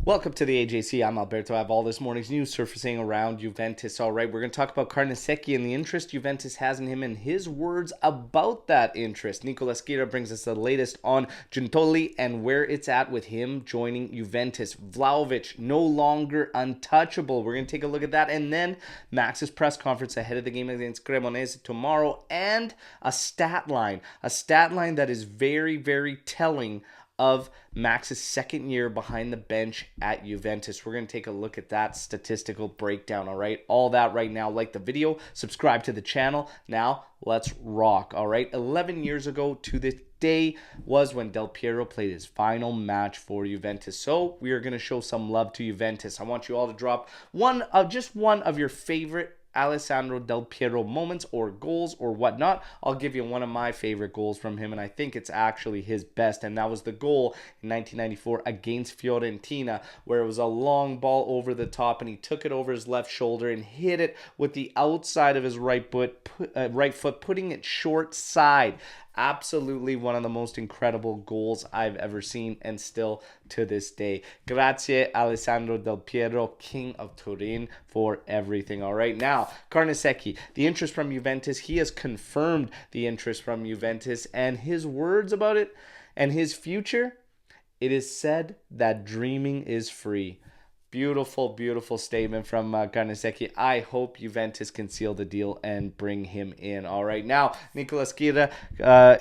Welcome to the AJC. I'm Alberto. I have all this morning's news surfacing around Juventus. All right, we're going to talk about Carnesecchi and the interest Juventus has in him and his words about that interest. Nicola Schira brings us the latest on Giuntoli and where it's at with him joining Juventus. Vlahovic, no longer untouchable. We're going to take a look at that. And then Max's press conference ahead of the game against Cremonese tomorrow and a stat line that is very, very telling of Max's second year behind the bench at Juventus. We're going to take a look at that statistical breakdown, all right? All that right now. Like the video, subscribe to the channel. Now, let's rock, all right? 11 years ago to this day was when Del Piero played his final match for Juventus. So, we are going to show some love to Juventus. I want you all to drop one of your favorite Alessandro Del Piero moments or goals or whatnot. I'll give you one of my favorite goals from him, and I think it's actually his best, and that was the goal in 1994 against Fiorentina, where it was a long ball over the top, and he took it over his left shoulder and hit it with the outside of his right foot, putting it short side. Absolutely one of the most incredible goals I've ever seen, and still to this day. Grazie Alessandro Del Piero, King of Turin, for everything. All right, now Carnesecchi, the interest from Juventus. He has confirmed the interest from Juventus and his words about it and his future. It is said that dreaming is free. Beautiful, beautiful statement from Carnesecchi. I hope Juventus can seal the deal and bring him in. All right, now, Nicola Schira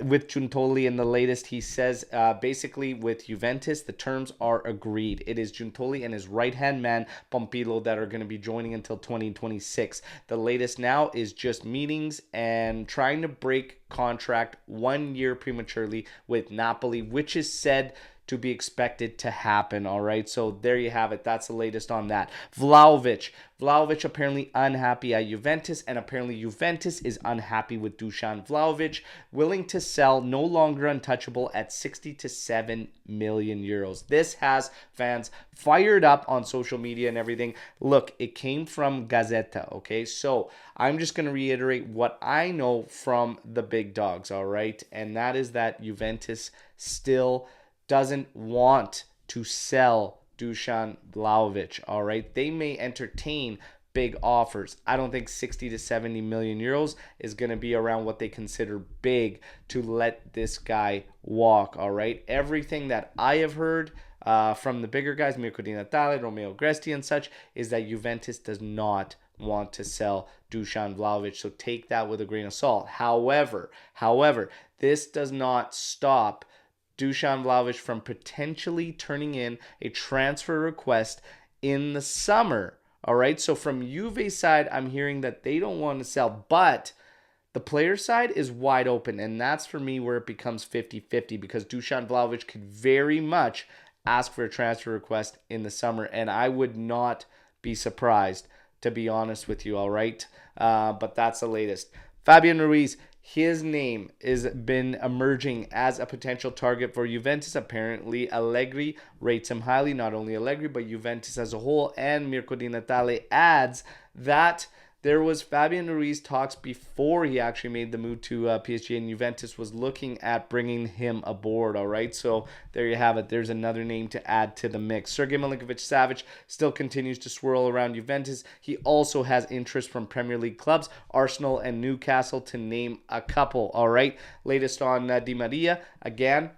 with Giuntoli in the latest. He says, basically, with Juventus, the terms are agreed. It is Giuntoli and his right-hand man, Pompilo, that are going to be joining until 2026. The latest now is just meetings and trying to break contract 1 year prematurely with Napoli, which is said to be expected to happen. All right, so there you have it. That's the latest on that. Vlahovic apparently unhappy at Juventus, and apparently Juventus is unhappy with Dusan Vlahovic, willing to sell, no longer untouchable, at 60 to 7 million euros. This has fans fired up on social media and everything. Look, it came from Gazzetta, okay? So I'm just going to reiterate what I know from the big dogs, all right? And that is that Juventus still doesn't want to sell Dusan Vlahovic, all right? They may entertain big offers. I don't think 60 to 70 million euros is going to be around what they consider big to let this guy walk, all right? Everything that I have heard from the bigger guys, Mirko Di Natale, Romeo Gresti and such, is that Juventus does not want to sell Dusan Vlahovic, so take that with a grain of salt. However, this does not stop Dusan Vlahovic from potentially turning in a transfer request in the summer. All right, so from Juve's side, I'm hearing that they don't want to sell, but the player side is wide open, and that's for me where it becomes 50-50, because Dusan Vlahovic could very much ask for a transfer request in the summer, and I would not be surprised, to be honest with you, all right? But that's the latest. Fabian Ruiz, his name has been emerging as a potential target for Juventus. Apparently, Allegri rates him highly. Not only Allegri, but Juventus as a whole. And Mirko Di Natale adds that there was Fabian Ruiz talks before he actually made the move to PSG, and Juventus was looking at bringing him aboard, all right? So there you have it. There's another name to add to the mix. Sergej Milinkovic-Savic still continues to swirl around Juventus. He also has interest from Premier League clubs, Arsenal and Newcastle, to name a couple, all right? Latest on Di Maria, again,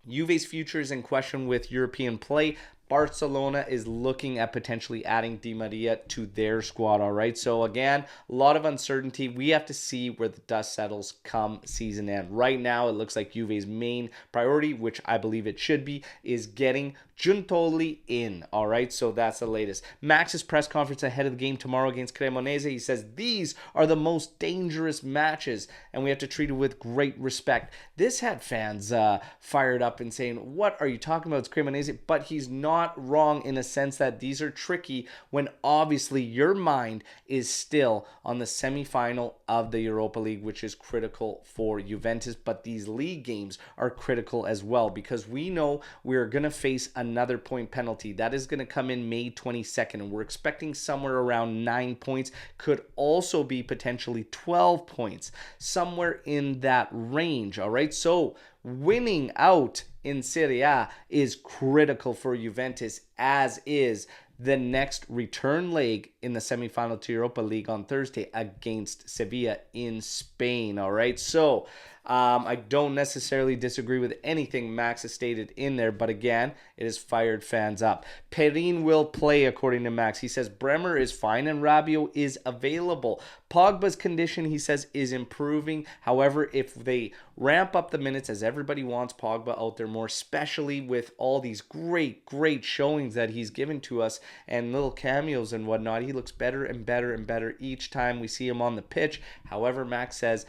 Juve's future is in question with European play. Barcelona is looking at potentially adding Di Maria to their squad, all right? So, again, a lot of uncertainty. We have to see where the dust settles come season end. Right now, it looks like Juve's main priority, which I believe it should be, is getting Giuntoli in, all right? So, that's the latest. Max's press conference ahead of the game tomorrow against Cremonese. He says, these are the most dangerous matches, and we have to treat it with great respect. This had fans fired up and saying, what are you talking about? It's Cremonese. But he's not wrong in a sense that these are tricky when obviously your mind is still on the semifinal of the Europa League, which is critical for Juventus. But these league games are critical as well, because we know we're going to face another point penalty. That is going to come in May 22nd, and we're expecting somewhere around 9 points. Could also be potentially 12 points, somewhere in that range, all right? So winning out in Serie A is critical for Juventus, as is the next return leg in the semifinal to Europa League on Thursday against Sevilla in Spain. All right, so I don't necessarily disagree with anything Max has stated in there, but again, it has fired fans up. Perin will play, according to Max. He says Bremer is fine and Rabiot is available. Pogba's condition, he says, is improving. However, if they ramp up the minutes, as everybody wants Pogba out there more, especially with all these great showings that he's given to us and little cameos and whatnot, he looks better and better and better each time we see him on the pitch. However, Max says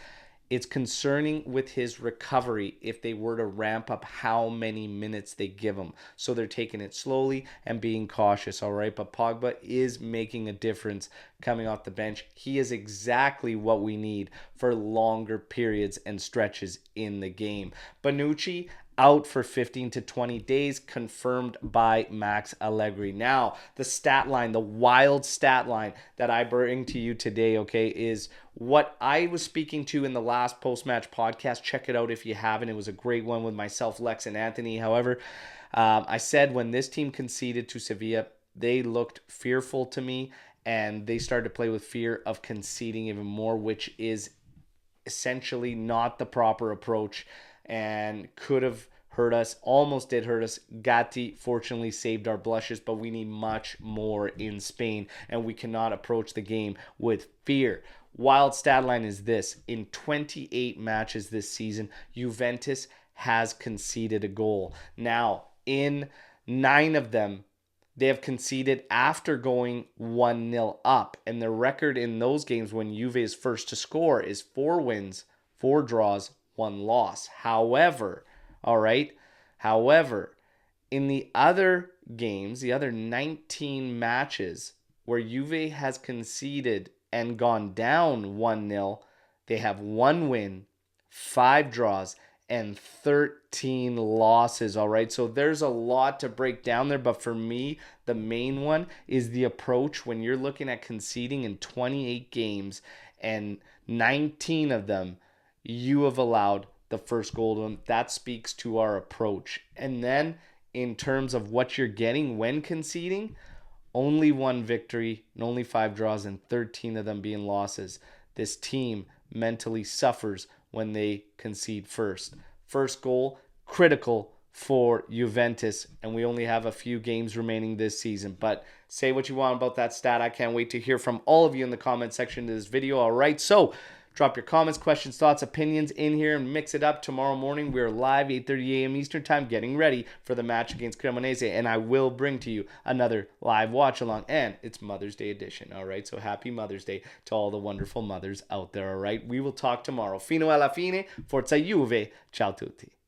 it's concerning with his recovery if they were to ramp up how many minutes they give him. So they're taking it slowly and being cautious, all right? But Pogba is making a difference coming off the bench. He is exactly what we need for longer periods and stretches in the game. Bonucci out for 15 to 20 days, confirmed by Max Allegri. Now, the stat line, the wild stat line that I bring to you today, okay, is what I was speaking to in the last post-match podcast. Check it out if you haven't. It was a great one with myself, Lex, and Anthony. However, I said when this team conceded to Sevilla, they looked fearful to me, and they started to play with fear of conceding even more, which is essentially not the proper approach and could have hurt us, almost did hurt us. Gatti fortunately saved our blushes, but we need much more in Spain, and we cannot approach the game with fear. Wild stat line is this: in 28 matches this season, Juventus has conceded a goal. Now, in 9 of them, they have conceded after going 1-0 up, and the record in those games when Juve is first to score is 4 wins, 4 draws, 1 loss. However, in the other games, the other 19 matches where Juve has conceded and gone down 1-0, they have 1 win, 5 draws, and 13 losses, all right? So there's a lot to break down there, but for me, the main one is the approach when you're looking at conceding in 28 games and 19 of them you have allowed the first goal to them. That speaks to our approach. And then in terms of what you're getting when conceding, only 1 victory and only 5 draws and 13 of them being losses. This team mentally suffers when they concede first. First goal, critical for Juventus, and we only have a few games remaining this season. But say what you want about that stat. I can't wait to hear from all of you in the comment section of this video. All right, so drop your comments, questions, thoughts, opinions in here and mix it up. Tomorrow morning, we're live, 8:30 a.m. Eastern Time, getting ready for the match against Cremonese. And I will bring to you another live watch-along. And it's Mother's Day edition, all right? So happy Mother's Day to all the wonderful mothers out there, all right? We will talk tomorrow. Fino alla fine, forza Juve. Ciao tutti.